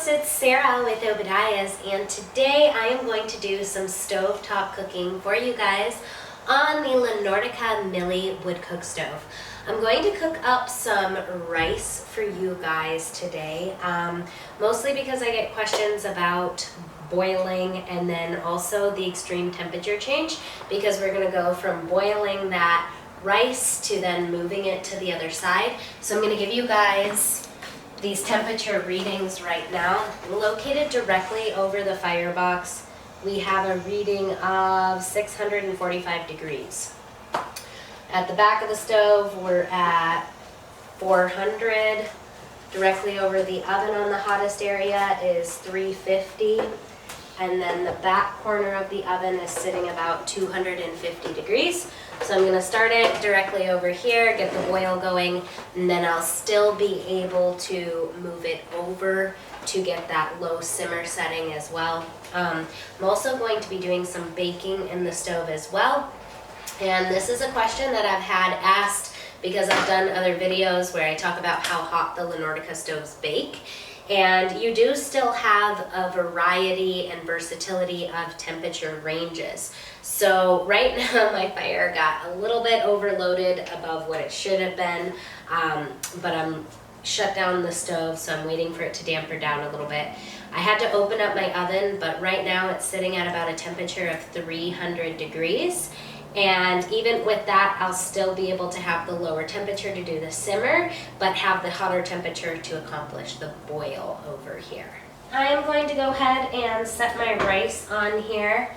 folks, it's Sarah with Obadiah's, and today I am going to do some stovetop cooking for you guys on the Nordica Milly Wood Cookstove. I'm going to cook up some rice for you guys today, mostly because I get questions about boiling and then also the extreme temperature change, because we're going to go from boiling that rice to then moving it to the other side. So I'm going to give you guys these temperature readings right now. Located directly over the firebox, we have a reading of 645 degrees. At the back of the stove, we're at 400. Directly over the oven on the hottest area is 350. And then the back corner of the oven is sitting about 250 degrees. So I'm going to start it directly over here, get the boil going, and then I'll still be able to move it over to get that low simmer setting as well. I'm also going to be doing some baking in the stove as well. And this is a question that I've had asked because I've done other videos where I talk about how hot the Nordica stoves bake. And you do still have a variety and versatility of temperature ranges. So right now my fire got a little bit overloaded above what it should have been, but I'm shut down the stove, so I'm waiting for it to damper down a little bit. I had to open up my oven, but right now it's sitting at about a temperature of 300 degrees. And even with that, I'll still be able to have the lower temperature to do the simmer, but have the hotter temperature to accomplish the boil over here. I am going to go ahead and set my rice on here,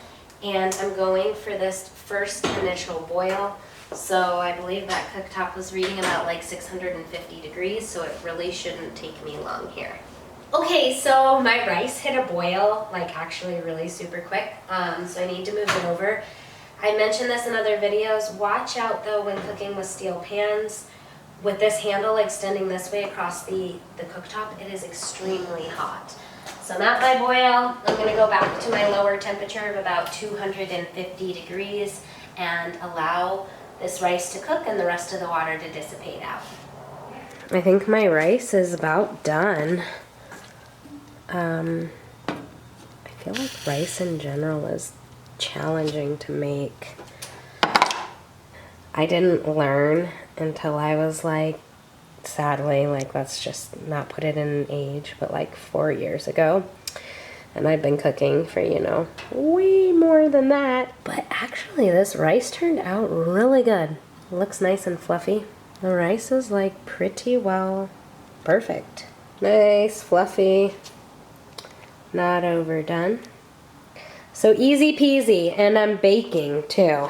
and I'm going for this first initial boil. So I believe that cooktop was reading about like 650 degrees, so it really shouldn't take me long here. Okay, so my rice hit a boil, like actually really super quick, so I need to move it over. I mentioned this in other videos. Watch out though when cooking with steel pans. With this handle extending this way across the cooktop, it is extremely hot. So I'm at my boil. I'm going to go back to my lower temperature of about 250 degrees and allow this rice to cook and the rest of the water to dissipate out. I think my rice is about done. I feel like rice in general is challenging to make. I didn't learn until I was like, sadly, like let's just not put it in an age, but like 4 years ago. And I've been cooking for, you know, way more than that. But actually this rice turned out really good. It looks nice and fluffy. The rice is like pretty well perfect. Nice, fluffy, not overdone. So easy peasy, and I'm baking too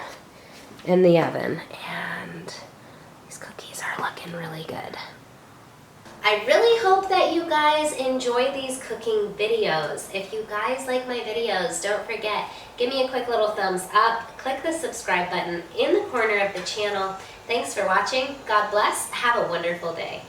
in the oven, and these cookies are looking really good. I really hope that you guys enjoy these cooking videos. If you guys like my videos, don't forget, give me a quick little thumbs up, click the subscribe button in the corner of the channel. Thanks for watching. God bless. Have a wonderful day.